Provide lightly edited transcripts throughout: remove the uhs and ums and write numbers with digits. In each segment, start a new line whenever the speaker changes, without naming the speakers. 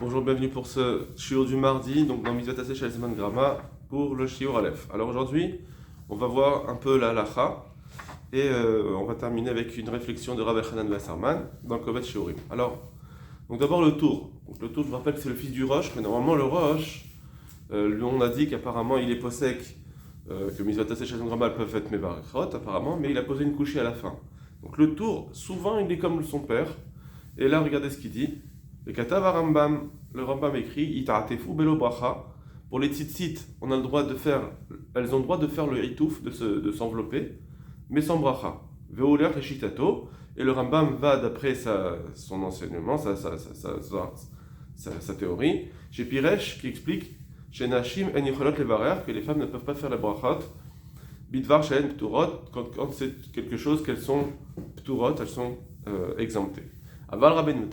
Bonjour, bienvenue pour ce shiur du mardi, donc dans Mitzvot Aseh Shel Zman Grama, pour le shiur Aleph. Alors aujourd'hui, on va voir un peu la halacha, et on va terminer avec une réflexion de Rav Elchanan Wasserman dans le Kovet Shiurim. Alors, donc d'abord le tour. Donc le tour, je vous rappelle que c'est le fils du Rosh, mais normalement le Rosh, lui on a dit qu'apparemment il est possèque, que Mitzvot Aseh Shel Zman Grama peuvent être Mevarechot, apparemment, mais il a posé une couchée à la fin. Donc le tour, souvent il est comme son père, et là regardez ce qu'il dit. Le Katav Rambam, le Rambam écrit Ita'atefu belo bracha. Pour les tzitzit, on a le droit de faire, elles ont le droit de faire le hitouf, de s'envelopper, mais sans bracha. Veoler et shitato. Et le Rambam va d'après son enseignement, sa théorie, chez Piresh qui explique chez Nashim en yicholot levarer que les femmes ne peuvent pas faire la brachot. Bidvar she'en pturot, quand c'est quelque chose qu'elles sont pturot, elles sont exemptées. Aval Rabbeinu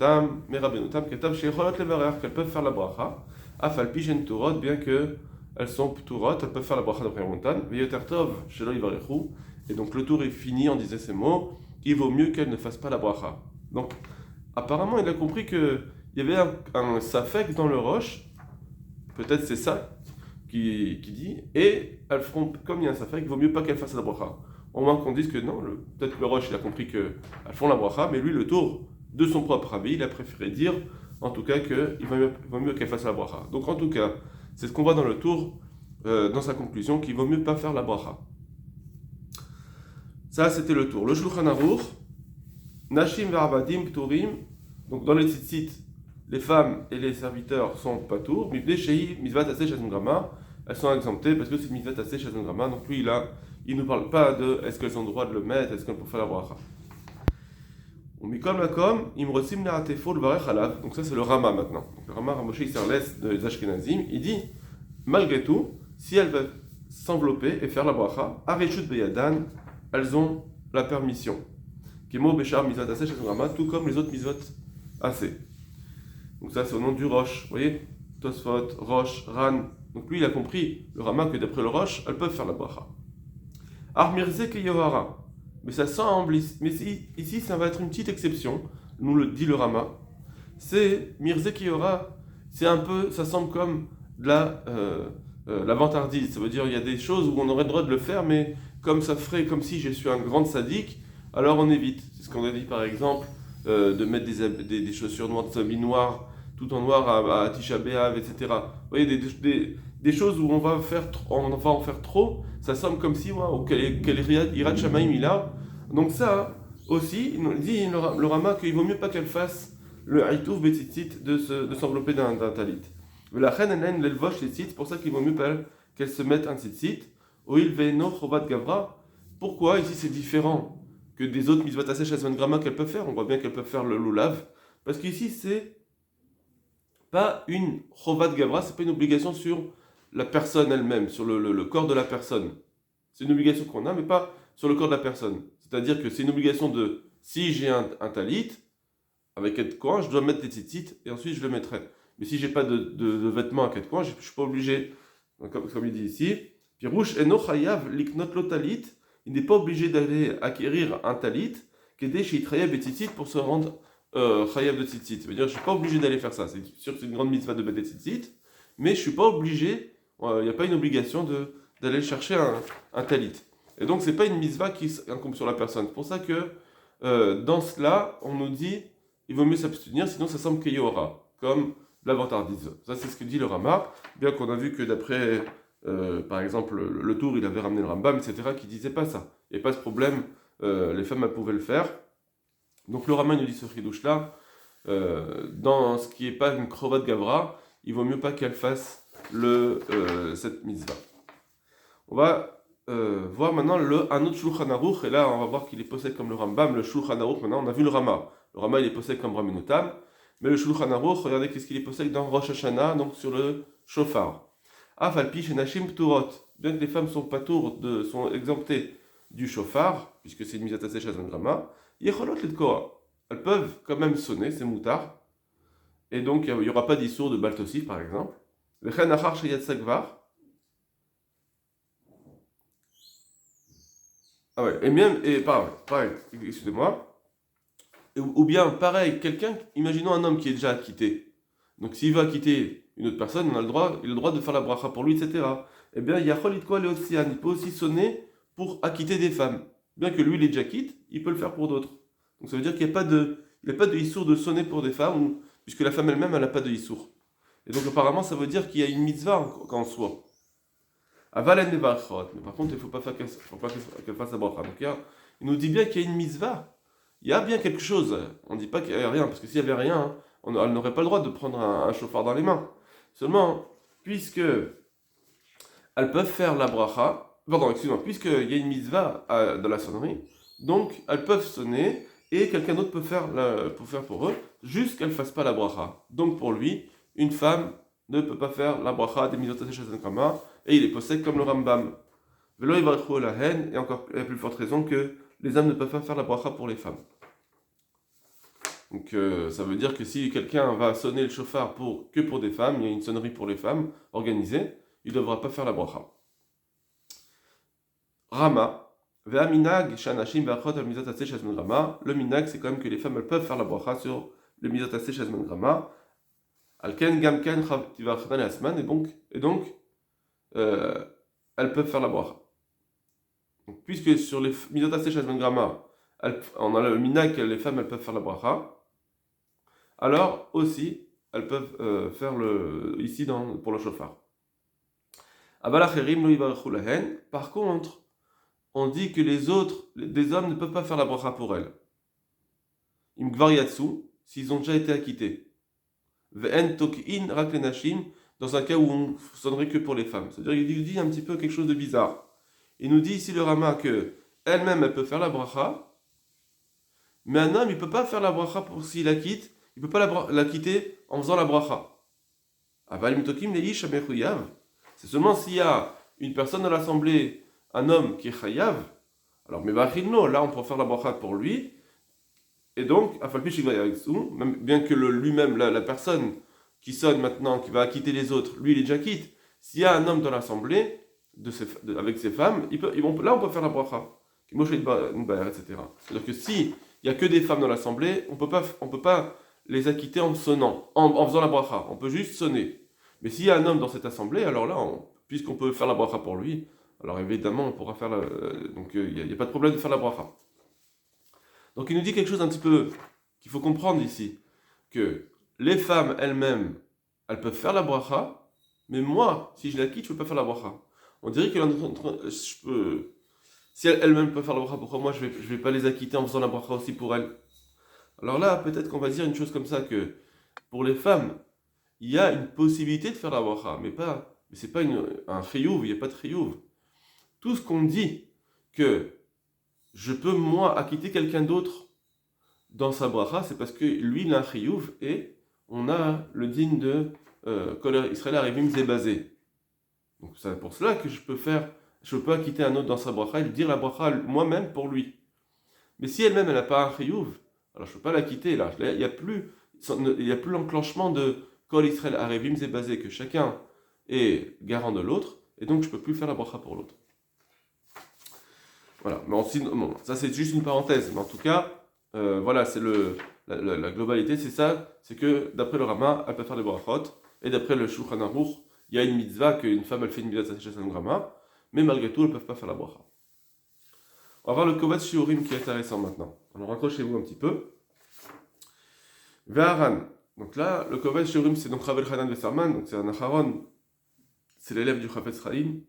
mais Rabbeinu Tam ketav sheyicholot levarer, qu'elles peuvent faire la bracha, afal pi she'en pturot, bien que elles sont pturot, elles peuvent faire la bracha d'après Rabbeinu veyoter tov shelo yivarechu, et donc le tour est fini en disant ces mots, il vaut mieux qu'elles ne fassent pas la bracha. Donc, apparemment, il a compris qu'il y avait un safek dans le roche, peut-être c'est ça qui dit, et elles feront, comme il y a un safek, il vaut mieux pas qu'elles fassent la bracha. Au moins qu'on dise que non, peut-être que le roche il a compris qu'elles font la bracha, mais lui, le tour de son propre avis, il a préféré dire, en tout cas, qu'il vaut mieux qu'elle fasse la bracha. Donc, en tout cas, c'est ce qu'on voit dans le tour, dans sa conclusion, qu'il vaut mieux pas faire la bracha. Ça, c'était le tour. Le Shulchan Aruch, Nashim ve'avadim pturim, donc dans les tzitzit, les femmes et les serviteurs sont patour, mipnei shehi mitzvat aseh shel grama, elles sont exemptées parce que c'est mitzvat aseh shel grama, donc lui, là, il ne nous parle pas de est-ce qu'elles ont le droit de le mettre, est-ce qu'elles peuvent faire la bracha. Mikol makom, imrosim ne'atefo levarech alav, donc ça c'est le Rama maintenant. Donc, le Rama Ramoshe Isserles des Ashkenazim, il dit, malgré tout, si elles veulent s'envelopper et faire la bracha, areshut beyadan, elles ont la permission. Kemo beshar mitzvot aseh shel grama, tout comme les autres mitzvot aseh. Donc ça c'est au nom du Rosh, vous voyez, Tosfot, Rosh, Ran. Donc lui il a compris, le Rama, que d'après le Rosh, elles peuvent faire la bracha. Armirze keyohara. Mais ça semble, mais ici ça va être une petite exception, nous le dit le Rama. C'est Mirze Kiyora, c'est un peu, ça semble comme de la vantardise. Ça veut dire il y a des choses où on aurait le droit de le faire, mais comme ça ferait comme si je suis un grand sadique, alors on évite. C'est ce qu'on a dit par exemple, de mettre des chaussures noires, des habits noirs, tout en noir à Tisha B'Av, etc. Vous voyez, des choses où on va en faire trop, ça semble comme si, quel Irat Shamaim il a. Donc ça aussi, il nous dit le Rama qu'il vaut mieux pas qu'elle fasse le haïtouf betzitzit de s'envelopper d'un talit. La reine elle l'elvoche tzitzit, c'est pour ça qu'il vaut mieux pas qu'elle se mette un tzitzit. Oil ve'eno chovat gavra. Pourquoi ici c'est différent que des autres mitzvot aseh shel zman grama qu'elles peuvent faire? On voit bien qu'elles peuvent faire le lulav, parce qu'ici c'est pas une chovat gavra, c'est pas une obligation sur la personne elle-même, sur le corps de la personne. C'est une obligation qu'on a, mais pas sur le corps de la personne. C'est-à-dire que c'est une obligation de, si j'ai un talit, avec quatre coins, je dois mettre des tzitzit, et ensuite je le mettrai. Mais si j'ai pas de vêtements à quatre coins, je ne suis pas obligé, comme il dit ici, Pirouche eno chayav liknot lo talit, il n'est pas obligé d'aller acquérir un talit, qu'aider chez Itrayav et tzitzit pour se rendre chayav de tzitzit. Ça veut dire que je ne suis pas obligé d'aller faire ça. C'est sûr que c'est une grande mitzvah de mettre des tzitzit, mais je ne suis pas obligé, il n'y a pas une obligation d'aller chercher un talit. Et donc, ce n'est pas une mitzvah qui incombe sur la personne. C'est pour ça que dans cela, on nous dit il vaut mieux s'abstenir, sinon ça semble qu'il y aura, comme la vantardise. Ça, c'est ce que dit le Rama, bien qu'on a vu que d'après, par exemple, le Tour, il avait ramené le Rambam, etc., qui disait pas ça. Il n'y a pas ce problème, les femmes, elles pouvaient le faire. Donc, le Rama nous dit ce chidouche-là, dans ce qui n'est pas une krovat gavra, il vaut mieux pas qu'elle fasse cette mitzvah. On va voir maintenant un autre Shulchan Aruch, et là on va voir qu'il est possède comme le Rambam. Le Shulchan Aruch, maintenant on a vu le Rama. Le Rama il est possède comme Rabbeinu Tam, mais le Shulchan Aruch, regardez qu'est-ce qu'il est possède dans Rosh Hashanah, donc sur le shofar. Afalpi shenashim pturot, bien que les femmes sont sont exemptées du shofar, puisque c'est une mise à tasser chez un Rama, yecholot ledkoa. Elles peuvent quand même sonner, c'est moutard, et donc il n'y aura pas d'issour de Baltosif par exemple. Vechen achar sheyat sagvar. Ah ouais, et même, et pareil, excusez-moi, ou bien pareil, imaginons un homme qui est déjà acquitté, Donc s'il va quitter une autre personne, il a le droit de faire la bracha pour lui, etc. Eh bien, Yachol Itkoa Leotsian, il peut aussi sonner pour acquitter des femmes. Bien que lui, il est déjà quitte, il peut le faire pour d'autres. Donc ça veut dire qu'il n'y a pas de issour de sonner pour des femmes, puisque la femme elle-même, elle n'a pas de issour. Et donc apparemment, ça veut dire qu'il y a une mitzvah en soi. Avalen de Barchot. Mais par contre, il ne faut pas qu'elle fasse la bracha. Donc il nous dit bien qu'il y a une mitzvah. Il y a bien quelque chose. On ne dit pas qu'il n'y a rien, parce que s'il n'y avait rien, elle n'aurait pas le droit de prendre un chauffard dans les mains. Seulement, puisque elles peuvent faire la bracha, puisqu'il y a une mitzvah dans la sonnerie, donc elles peuvent sonner et quelqu'un d'autre peut faire pour eux, juste qu'elles ne fassent pas la bracha. Donc pour lui, une femme ne peut pas faire la bracha des mitzvot Hashem Kama, et il est possède comme le Rambam. Velo yivarchu la haine, et encore la plus forte raison que les hommes ne peuvent pas faire la bracha pour les femmes. Donc ça veut dire que si quelqu'un va sonner le chauffard que pour des femmes, il y a une sonnerie pour les femmes organisée, il ne devra pas faire la bracha. Rama, ve'aminag shanashim ve'achot al mizot aseh shazman rama. Le minag, c'est quand même que les femmes elles peuvent faire la bracha sur le mizot aseh shazman rama. Alken gamken tivachdan asman, et donc elles peuvent faire la bracha. Donc, puisque sur les mizot aseh shazman rama, on a le minag que les femmes elles peuvent faire la bracha, alors aussi elles peuvent faire ici pour le chauffard. Par contre, on dit que les autres, des hommes, ne peuvent pas faire la bracha pour elles. S'ils ont déjà été acquittés. Dans un cas où on sonnerait que pour les femmes. C'est-à-dire qu'il dit un petit peu quelque chose de bizarre. Il nous dit ici le Rama que elle-même, elle peut faire la bracha, mais un homme, il ne peut pas faire la bracha pour s'il la quitte, il ne peut pas la quitter en faisant la bracha. C'est seulement s'il y a une personne dans l'assemblée, un homme qui est chayav, alors mais là on peut faire la bracha pour lui, et donc, même bien que lui-même, la personne qui sonne maintenant, qui va acquitter les autres, lui il est déjà quitte, s'il y a un homme dans l'assemblée, avec ses femmes, là on peut faire la bracha, etc. C'est-à-dire que si il n'y a que des femmes dans l'assemblée, on peut pas les acquitter en sonnant, en faisant la bracha, on peut juste sonner. Mais s'il y a un homme dans cette assemblée, alors là, puisqu'on peut faire la bracha pour lui, alors évidemment, on pourra faire donc il n'y a pas de problème de faire la bracha. Donc il nous dit quelque chose un petit peu qu'il faut comprendre ici, que les femmes elles-mêmes, elles peuvent faire la bracha, mais moi, si je la quitte, je ne peux pas faire la bracha. On dirait que si elles-mêmes peuvent faire la bracha, pourquoi moi je vais pas les acquitter en faisant la bracha aussi pour elles? Alors là, peut-être qu'on va dire une chose comme ça, que pour les femmes, il y a une possibilité de faire la bracha, mais c'est pas un chiyuv, il n'y a pas de chiyuv. Tout ce qu'on dit que je peux moi acquitter quelqu'un d'autre dans sa bracha, c'est parce que lui il a un chiyuv et on a le digne de Kol Israël Arivim Zebazé. Donc c'est pour cela que je peux acquitter un autre dans sa bracha et lui dire la bracha moi-même pour lui. Mais si elle-même elle n'a pas un chiyuv, alors je ne peux pas la quitter là. Il n'y a plus l'enclenchement de Kol Israël Arivim Zebazé, que chacun est garant de l'autre, et donc je ne peux plus faire la bracha pour l'autre. Voilà, mais ça c'est juste une parenthèse, mais en tout cas, voilà, c'est la globalité, c'est ça, c'est que d'après le Rama, elle peut faire les brachot, et d'après le Shulchan Aruch, il y a une mitzvah qu'une femme elle fait une mitzvah chez un Rama, mais malgré tout, elles ne peuvent pas faire la bracha. On va voir le Kovetz Shiurim qui est intéressant maintenant. Alors raccrochez-vous un petit peu. Ve'aran. Donc là, le Kovetz Shiurim, c'est donc Ravel Hanan Vesarman, donc c'est un Acharon, c'est l'élève du Chafetz Chaim.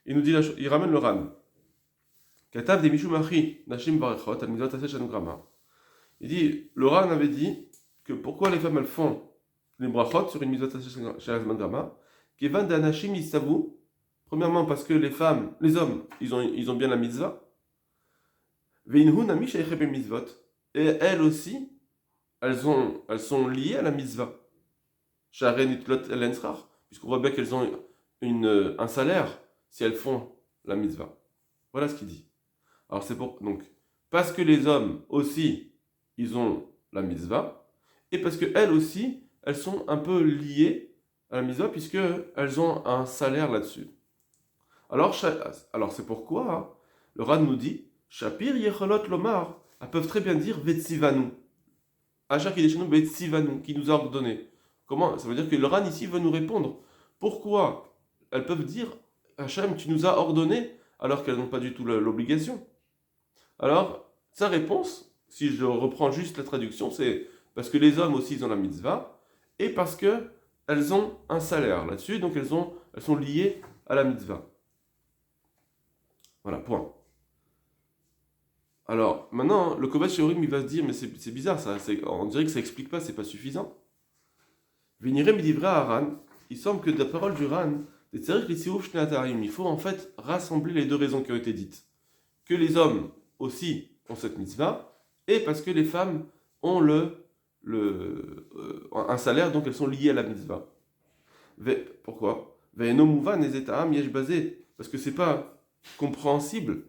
Il ramène le Ran. Katav de Mishum Achi, Nashim Barechot, al Mizot Aseh Shanu Grama. Il dit, le Ran avait dit que pourquoi les femmes elles font les brachot sur une Mizot Aseh Shanu Grama, Kevan de Nashim Yisavu, premièrement parce que les hommes, ils ont bien la mitzvah, Veinhu Nami Sheikhe Be Mitzvot, et elles aussi, elles sont liées à la mitzvah. Sharen Itlot El Ensrar, puisqu'on voit bien qu'elles ont un salaire si elles font la mitzvah. Voilà ce qu'il dit. Alors donc, parce que les hommes aussi, ils ont la mitzvah, et parce qu'elles aussi, elles sont un peu liées à la mitzvah, puisqu'elles ont un salaire là-dessus. Alors c'est pourquoi le Ran nous dit, Shapir Yecholot Lomar, elles peuvent très bien dire Vetsivanu. Achar Kideshanu Vetsivanu, qui nous a ordonné. Comment? Ça veut dire que le Ran ici veut nous répondre. Pourquoi elles peuvent dire Hachem, tu nous as ordonné alors qu'elles n'ont pas du tout l'obligation? Alors, sa réponse, si je reprends juste la traduction, c'est parce que les hommes aussi ils ont la mitzvah et parce que elles ont un salaire là-dessus, donc elles sont liées à la mitzvah. Voilà, point. Alors, maintenant, le Kovac Sheorim, il va se dire, mais c'est bizarre ça, on dirait que ça explique pas, c'est pas suffisant. Véniré midivra Haran, il semble que de la parole du Ran, il faut en fait rassembler les deux raisons qui ont été dites. Que les hommes aussi ont cette mitzvah, et parce que les femmes ont un salaire, donc elles sont liées à la mitzvah. Pourquoi? Parce que c'est pas compréhensible.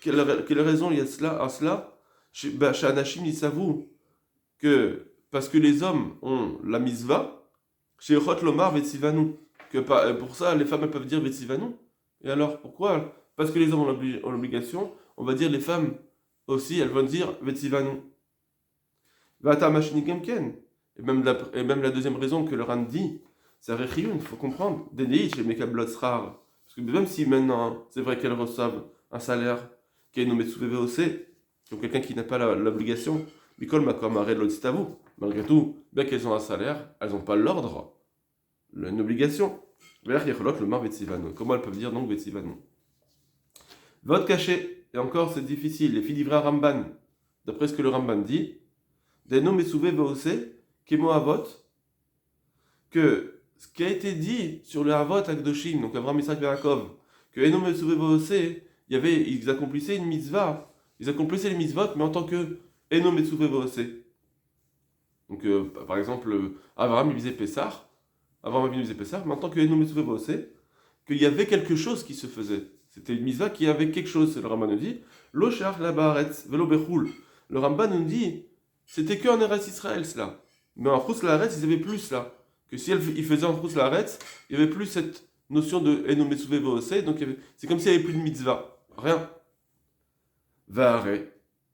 Quelle raison il y a à cela? Chez Anashim, ils s'avouent que parce que les hommes ont la mitzvah, chez Chot Lomar Vetsivanu, que pour ça les femmes elles peuvent dire Vetsivanu. Et alors pourquoi? Parce que les hommes ont l'obligation, on va dire les femmes aussi, elles vont dire Vetsivanu. Vata Mashini Kemken. Et même la deuxième raison que le Ran dit, c'est Rechiyun, il faut comprendre. Déni chez Mekablot Srar. Parce que même si maintenant, c'est vrai qu'elles reçoivent un salaire qui est nommé sous VOC, donc quelqu'un qui n'a pas l'obligation, Mikol Makom Arel Lodstavu. Malgré tout, bien qu'elles ont un salaire, elles n'ont pas l'ordre, une obligation. Comment elles peuvent dire donc Vetsivanu? Vote caché, et encore c'est difficile, les filles d'Ivra Ramban, d'après ce que le Ramban dit, des noms Mesouvé VOC, Kemo Avot, que ce qui a été dit sur le Avot Akdoshim, donc Avraham Yitzhak Yaakov, que Enom Mesouvé VOC, ils accomplissaient une mitzvah, ils accomplissaient les mitzvot, mais en tant que Enom Mesouvé VOC. Donc, par exemple, Avraham il faisait Pessah, mais en tant que Enom Mesouvé VOC, qu'il y avait quelque chose qui se faisait. C'était une mitzvah qui avait quelque chose, le Ramban nous dit, Lo Shach la Baaretz, Velo Bechul. Le Ramban nous dit, c'était qu'en Eretz Israël cela. Mais en Chutz Laaretz, ils avaient plus là. Que si ils faisaient en Chutz Laaretz, il n'y avait plus cette notion de Enom Mesouvé VOC, donc c'est comme s'il n'y avait plus de mitzvah. Rien. Va'are.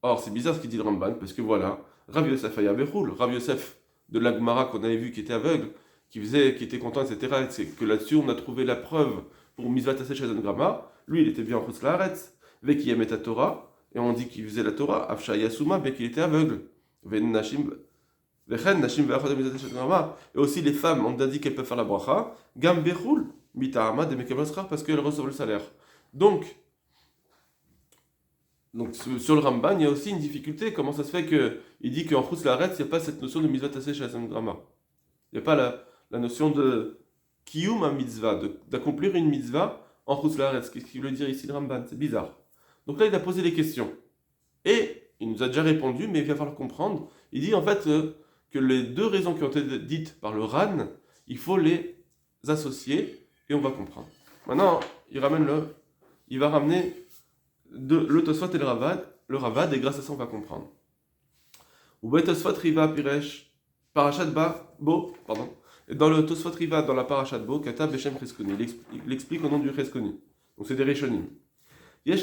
Or, c'est bizarre ce qu'il dit le Ramban, parce que voilà, Rav Yosef Aya Bechul, Rav Yosef de l'Agmara qu'on avait vu qui était aveugle, qui était content, etc. C'est que là-dessus, on a trouvé la preuve pour Mitzvah Taseh Shazon Grama. Lui, il était bien en Chutz Laaretz, avec qui aimait la Torah, et on dit qu'il faisait la Torah, Afsha Yasuma, bien qu'il était aveugle. Et aussi les femmes, on a dit qu'elles peuvent faire la bracha, Gam Bechul, Mitahama, de Mekabasrar, parce qu'elles reçoivent le salaire. Donc, sur le Ramban, il y a aussi une difficulté. Comment ça se fait qu'il dit qu'en Chutz Laaretz, il n'y a pas cette notion de Mitzvah Taseh Shazon Grama? Il n'y a pas la notion de Kiyum à mitzvah, d'accomplir une mitzvah en Chutz Laaretz. Qu'est-ce qu'il veut dire ici le Ramban? C'est bizarre. Donc là, il a posé des questions. Et il nous a déjà répondu, mais il va falloir comprendre. Il dit en fait que les deux raisons qui ont été dites par le Ran, il faut les associer et on va comprendre. Maintenant, il va ramener le Tosfot et le Ravad, et grâce à ça, on va comprendre. Ou Tosfot Riva Piresh, Parashat Bo, pardon. Et dans le Tosfot Riva, dans la Parashat Bo, Kata Beshem Cheskoni, il explique au nom du Cheskoni. Donc c'est des Rishonim. Il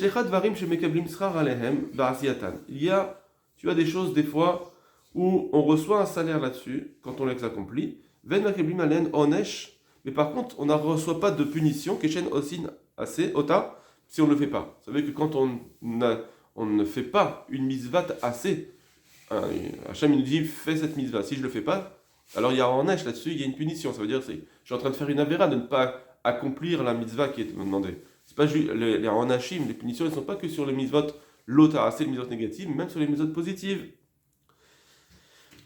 y a, tu as des choses des fois où on reçoit un salaire là-dessus quand on les accomplit. Mais par contre, on ne reçoit pas de punition. Keshen osin assez ota si on ne le fait pas. Vous savez que quand on ne fait pas une mitzvah assez, Hachem nous dit fais cette mitzvah. Si je ne le fais pas, alors il y a en neige là-dessus, il y a une punition. Ça veut dire je suis en train de faire une avéra de ne pas accomplir la mitzvah qui est demandée. C'est pas juste les Hanashim, les punitions, elles ne sont pas que sur les mitzvot l'ota assez, les mitzvot négatives, mais même sur les mitzvot positives.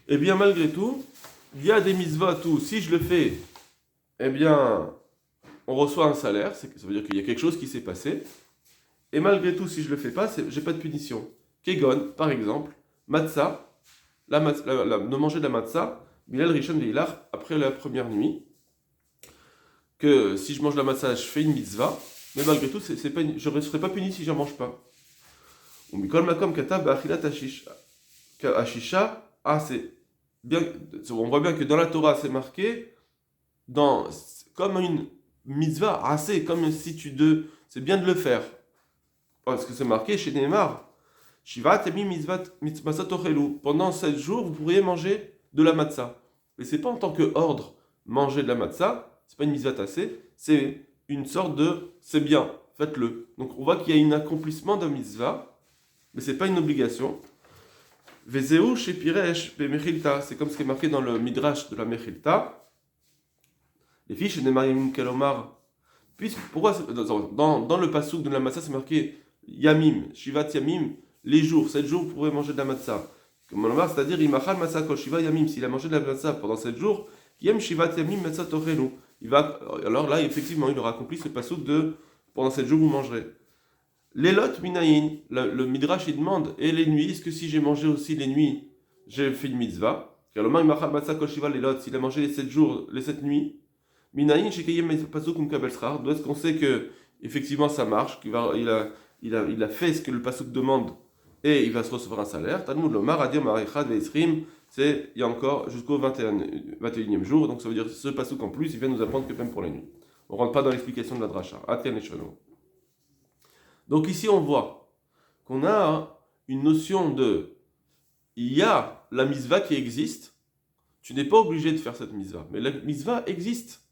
Et bien malgré tout, il y a des mitzvot où si je le fais, eh bien on reçoit un salaire, ça veut dire qu'il y a quelque chose qui s'est passé. Et malgré tout, si je le fais pas, j'ai pas de punition. Kegon, par exemple, matzah, de manger de la matzah, Bilal Rishon Veilach, après la première nuit, que si je mange la matzah, je fais une mitzvah. Mais malgré tout, je ne serai pas puni si je n'en mange pas. Ou Mikol Makom Kata Ba'achilat Ashisha. C'est bien. On voit bien que dans la Torah, c'est marqué comme une mitzvah, comme si c'est bien de le faire. Parce que c'est marqué chez Neymar. Shiva Temi Mitzvah Tochelu. Pendant 7 jours, vous pourriez manger de la matzah. mais c'est pas en tant que ordre manger de la matzah, c'est pas une mitzvah tassée, c'est une sorte de c'est bien, faites-le. Donc on voit qu'il y a un accomplissement d'un mitzvah, mais c'est pas une obligation. Vezeu chez Piresh Mechilta, c'est comme ce qui est marqué dans le Midrash de la Mechilta. Les fiches de Marim Kalomar. Pourquoi dans le passouk de la matzah c'est marqué Yamim, Shivat Yamim, les jours, 7 jours vous pourrez manger de la matzah. C'est-à-dire Imachal Matzah Kol Shiva Yamim, s'il a mangé de la matzah pendant 7 jours, Yem Shivat Yamim Matzah Tochelu. Alors là, effectivement, il aura accompli ce passouk de pendant 7 jours vous mangerez. Les lot minayin, le midrash il demande, et les nuits, est-ce que si j'ai mangé aussi les nuits, j'ai fait une mitzvah? Car le Imachal Matzah Kol Shiva les lot, s'il a mangé les 7 jours, les 7 nuits, minayin shekayem passouk kabel srar, d'où est-ce qu'on sait que effectivement ça marche, qu'il a fait ce que le passouk demande et il va se recevoir un salaire. Talmud lomar adir marichad veisrim, c'est il y a encore jusqu'au 21e jour, donc ça veut dire ce passouk en plus, il vient nous apprendre que même pour la nuit. On ne rentre pas dans l'explication de la dracha. Donc ici on voit qu'on a une notion de il y a la mitzvah qui existe, tu n'es pas obligé de faire cette mitzvah, mais la mitzvah existe.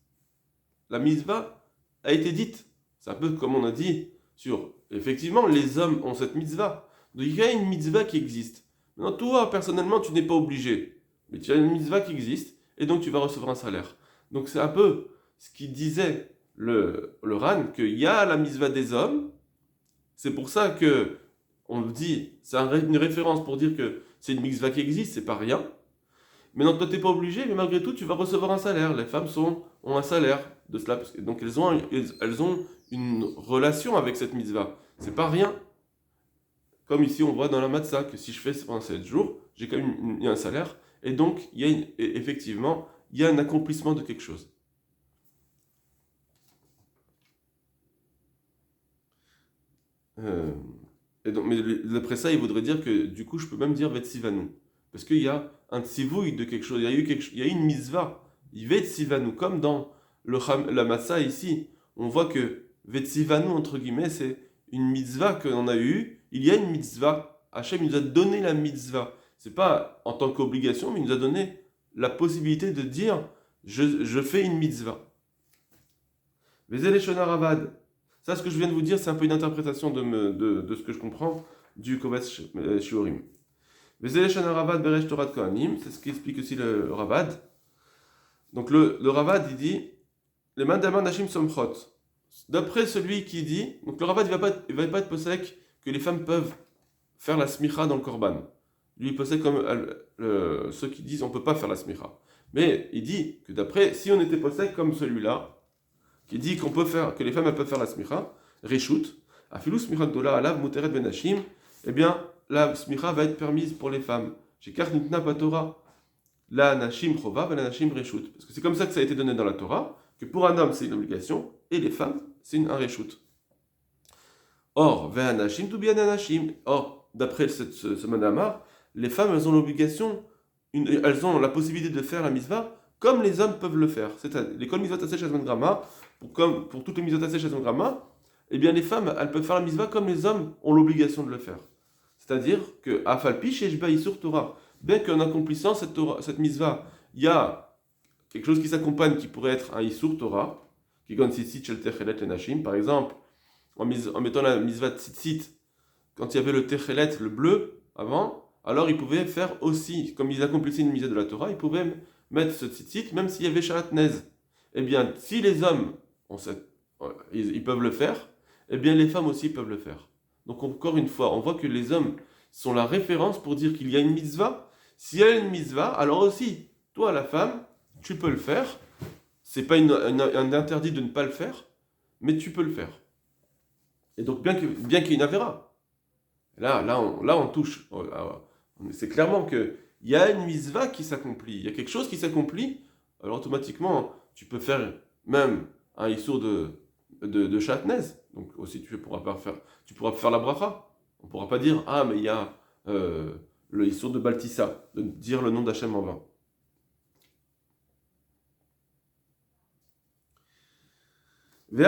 La mitzvah a été dite. C'est un peu comme on a dit sur effectivement les hommes ont cette mitzvah. Donc il y a une mitzvah qui existe. Maintenant toi personnellement tu n'es pas obligé, mais tu as une mitzvah qui existe et donc tu vas recevoir un salaire. Donc c'est un peu ce qu'il disait le Ran, qu'il y a la mitzvah des hommes. C'est pour ça que on le dit, c'est une référence pour dire que c'est une mitzvah qui existe, c'est pas rien. Maintenant toi tu n'es pas obligé, mais malgré tout tu vas recevoir un salaire. Les femmes ont un salaire de cela, donc elles ont une relation avec cette mitzvah. C'est pas rien. Comme ici on voit dans la matzah que si je fais pendant 7 jours, j'ai quand même un salaire, et donc effectivement il y a un accomplissement de quelque chose. Et donc, mais d'après ça, il voudrait dire que du coup je peux même dire Vetsivanu, parce qu'il y a un tsivouille de quelque chose, il y a eu une mitzvah, Vetsivanu, comme dans la matzah ici, on voit que Vetsivanu entre guillemets c'est une mitzvah qu'on a eue. Il y a une mitzvah. Hachem nous a donné la mitzvah. C'est pas en tant qu'obligation, mais il nous a donné la possibilité de dire je fais une mitzvah. Vezele Shona Ravad. Ça, ce que je viens de vous dire, c'est un peu une interprétation de ce que je comprends du Kovetz Shiurim. Vezele Shona Ravad Beresh Torat Kohanim. C'est ce qu'explique aussi le Ravad. Donc le Ravad, il dit les mandaman Hashim Somchot. D'après celui qui dit, donc le Ravad, il va pas être possèque que les femmes peuvent faire la smicha dans le korban. Lui, il possède comme ceux qui disent on ne peut pas faire la smicha. Mais il dit que d'après, si on était possède comme celui-là, qui dit qu'on peut faire, que les femmes elles peuvent faire la smicha, reshut, afilou smicha gdola alav muteret benashim, eh bien, la smicha va être permise pour les femmes. Chez Karnitna Patora, la nashim chova, la nashim reshut. Parce que c'est comme ça que ça a été donné dans la Torah, que pour un homme c'est une obligation, et les femmes c'est un reshut. Or, ve'anashim tu bien anashim. Or, d'après ce madama, les femmes elles ont l'obligation, elles ont la possibilité de faire la mitzvah comme les hommes peuvent le faire. C'est-à-dire, l'école mitzvah tassé chez Gramma, comme pour toutes les mitzvot tassé chez Gramma, eh bien les femmes elles peuvent faire la mitzvah comme les hommes ont l'obligation de le faire. C'est-à-dire que afalpi sheshba isur Torah, bien qu'en accomplissant cette mitzvah, il y a quelque chose qui s'accompagne qui pourrait être un isur Torah, qui gon tzitzit shel techelet lenashim, par exemple, en mettant la mitzvah tzitzit, quand il y avait le techelet, le bleu, avant, alors ils pouvaient faire aussi, comme ils accomplissaient une mitzvah de la Torah, ils pouvaient mettre ce tzitzit, même s'il y avait sharatnez. Eh bien, si les hommes, ils peuvent le faire, eh bien les femmes aussi peuvent le faire. Donc encore une fois, on voit que les hommes sont la référence pour dire qu'il y a une mitzvah. S'il y a une mitzvah, alors aussi, toi la femme, tu peux le faire. C'est pas un interdit de ne pas le faire, mais tu peux le faire. Et donc bien qu'il y ait une avéra, là on touche. C'est clairement qu'il y a une mitzvah qui s'accomplit, il y a quelque chose qui s'accomplit, alors automatiquement tu peux faire même un issour de chatnez. Donc aussi tu pourras faire la bracha. On ne pourra pas dire mais il y a le issour de Baltissa, de dire le nom d'Hachem en vain. Et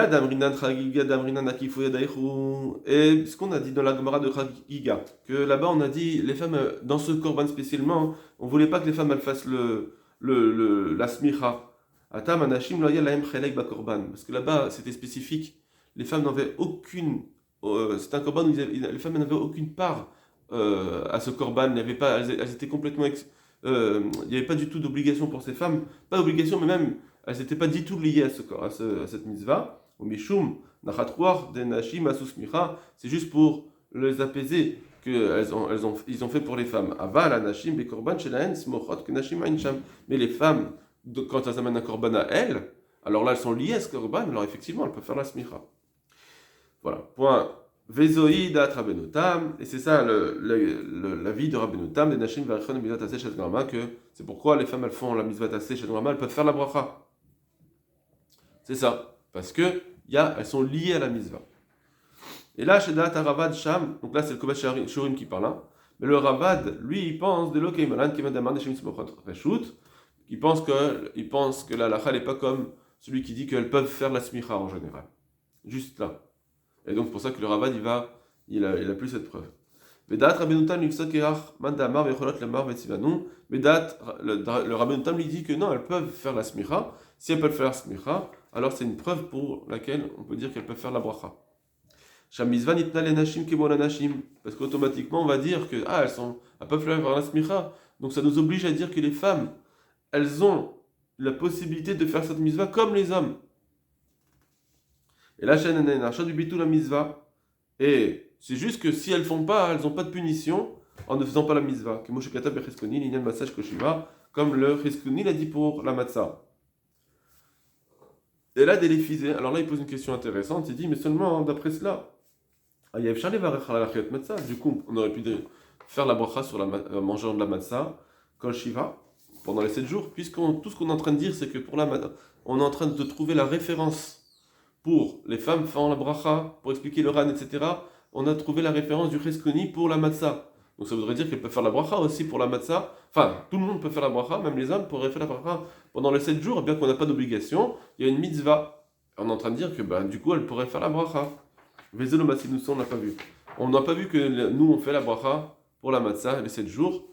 ce qu'on a dit dans la Gemara de Chagiga, que là-bas on a dit, les femmes, dans ce korban spécialement, on voulait pas que les femmes elles fassent la smicha. Atam anashim lo lahem chelek bakorban. Parce que là-bas, c'était spécifique. Les femmes n'avaient aucune. C'est un korban où les femmes n'avaient aucune part à ce korban. Elles étaient complètement. Il n'y avait pas du tout d'obligation pour ces femmes. Pas d'obligation, mais même, elles n'étaient pas du tout liées à cette mitzvah. Au mishum, nachatruach, denashim, asusmicha. C'est juste pour les apaiser ils ont fait pour les femmes. Aval, anashim, les korban, shelahen, smochot, que nashim, ainsham. Mais les femmes, quand elles amènent un korban à elles, alors là, elles sont liées à ce korban, alors effectivement, elles peuvent faire la smicha. Voilà. Point. Vezoïda Rabenotam, et c'est ça l'avis de Rabenotam, des Nashim Varichon et Mizvat Aseh Shet Grama, que c'est pourquoi les femmes elles font la Mizvat Aseh Shet Grama, elles peuvent faire la bracha. C'est ça, parce que elles sont liées à la Mizvah. Et là, chez Da'at Ravad Sham, donc là c'est le Kobash Shurim qui parle, hein, mais le Ravad, lui, il pense de l'Okei Malan, qui vient d'Amar Nashim Smochot Reshut, il pense que la lacha n'est pas comme celui qui dit qu'elles peuvent faire la smicha en général. Juste là. Et donc, c'est pour ça que le Ravad, il a plus cette preuve. Vedat Rabbeinu Nifsot Kerach Mandamar Vecholot Lamar Vetzivanu. Vedat, le Rabbeinu Tam lui dit que non, elles peuvent faire la smicha. Si elles peuvent faire la smicha, alors c'est une preuve pour laquelle on peut dire qu'elles peuvent faire la bracha. Shamizvan Itna Lenashim Kemon Anashim. Parce qu'automatiquement, on va dire que elles peuvent faire la smicha. Donc, ça nous oblige à dire que les femmes, elles ont la possibilité de faire cette mitzvah comme les hommes. Et là, du bitou la mitzvah. Et c'est juste que si elles font pas, elles n'ont pas de punition en ne faisant pas la mitzvah. Comme le Cheskoni l'a dit pour la matzah. Et là, déléphysé. Alors là, il pose une question intéressante. Il dit, mais seulement d'après cela, du coup, on aurait pu faire la bracha sur mangeant de la matzah, kol shiva, pendant les 7 jours, tout ce qu'on est en train de dire, c'est que pour la matzah, on est en train de trouver la référence pour les femmes faisant la bracha, pour expliquer le ran, etc., on a trouvé la référence du cheskoni pour la matzah. Donc ça voudrait dire qu'elle peut faire la bracha aussi pour la matzah. Enfin, tout le monde peut faire la bracha, même les hommes pourraient faire la bracha pendant les 7 jours, bien qu'on n'a pas d'obligation, il y a une mitzvah. On est en train de dire que du coup, elle pourrait faire la bracha. Vezelo Masinus, on n'a pas vu. On n'a pas vu que nous, on fait la bracha pour la matzah les 7 jours.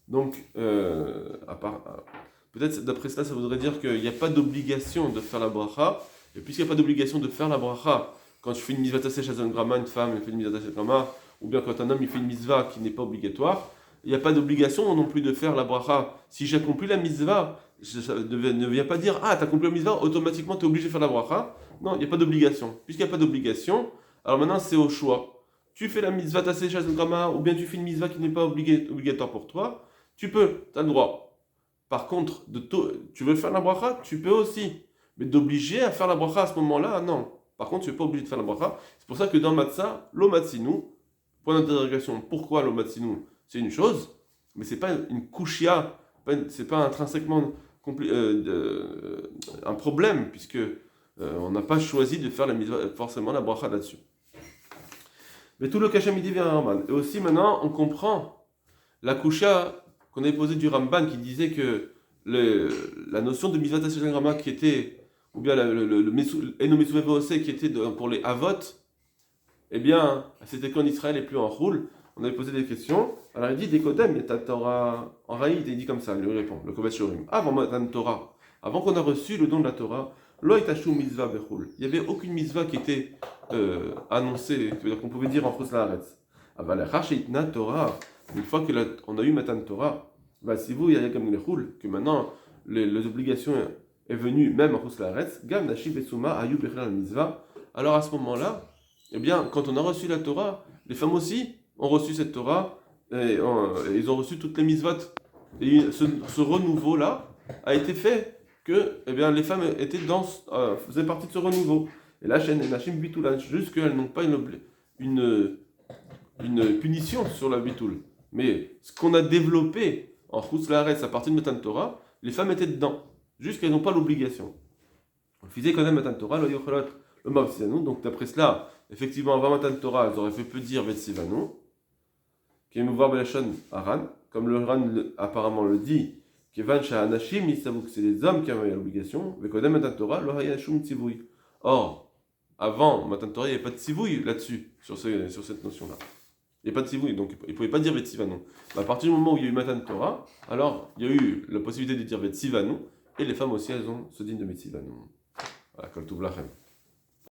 Donc, peut-être d'après cela, ça voudrait dire qu'il n'y a pas d'obligation de faire la bracha. Et puisqu'il n'y a pas d'obligation de faire la bracha, quand je fais une mitzvah tasseh shazon grama, une femme fait une mitzvah tasseh grama, ou bien quand un homme il fait une mitzvah qui n'est pas obligatoire, il n'y a pas d'obligation non plus de faire la bracha. Si j'accomplis la mitzvah, ne viens pas dire, ah, tu as accompli la mitzvah, automatiquement tu es obligé de faire la bracha. Non, il n'y a pas d'obligation. Puisqu'il n'y a pas d'obligation, alors maintenant c'est au choix. Tu fais la mitzvah tasseh shazon grama, ou bien tu fais une mitzvah qui n'est pas obligatoire pour toi, tu as le droit. Par contre, tu veux faire la bracha, tu peux aussi. Mais d'obliger à faire la bracha à ce moment-là, non. Par contre, tu n'es pas obligé de faire la bracha. C'est pour ça que dans Matzah, l'omatsinu, point d'interrogation, pourquoi l'omatsinu, c'est une chose, mais c'est pas une kushia, c'est pas intrinsèquement un problème, puisque on n'a pas choisi de faire forcément la bracha là-dessus. Mais tout le Kachamidi vient à Ramban. Et aussi maintenant, on comprend la kushia qu'on avait posée du Ramban qui disait que la notion de mitzvah tasseh grama qui était ou bien le Eno Mesouvé Ose qui était pour les Avot, eh bien, c'était quand Israël n'est plus en roule. On avait posé des questions. Alors il dit, des Kodem, et ta Torah, en Raïd, il dit comme ça, il lui répond, le Kovetz Shurim. Avant Matan Torah, avant qu'on a reçu le don de la Torah, Lo itashu mitzvah bechul. Il n'y avait aucune mitzvah qui était annoncée, c'est-à-dire qu'on pouvait dire en Chutz La'aretz. Aval Chashitna Torah, une fois qu'on a eu Matan Torah, bah si vous, il y a comme Lechul, que maintenant les obligations est venu même en Chutz La'aretz, Gam Nashim Besuma Ayu Bechel Mitzvah. Alors à ce moment-là, eh bien, quand on a reçu la Torah, les femmes aussi ont reçu cette Torah et ils ont reçu toutes les mitzvot. Et ce renouveau-là a été fait que, eh bien, les femmes faisaient partie de ce renouveau. Et là, Nashim Bitoula, juste qu'elles n'ont pas une punition sur la Bitoul. Mais ce qu'on a développé en Chutz La'aretz à partir de Matan Torah, les femmes étaient dedans. Juste qu'elles n'ont pas l'obligation. On faisait quand même Matan Torah, le Yocholot, le Mavsivanu. Donc d'après cela, effectivement, avant Matan Torah, elles auraient pu dire Vetsivanu, qui est Mouvar Belashon Aran, comme le Ran apparemment le dit, Kevan Sha'anashim, il s'avoue que c'est les hommes qui avaient l'obligation, Vekodem Matan Torah, lo hayashum tzivouy. Or, avant Matan Torah, il n'y avait pas de tzivouy là-dessus, sur cette notion-là. Il n'y a pas de tzivui, donc il ne pouvait pas dire Vetsivanu. À partir du moment où il y a eu Matan Torah, alors il y a eu la possibilité de dire Vetsivanu, et les femmes aussi, elles ont ce digne de Vetsivanu. Voilà, Kol Tov Lachem.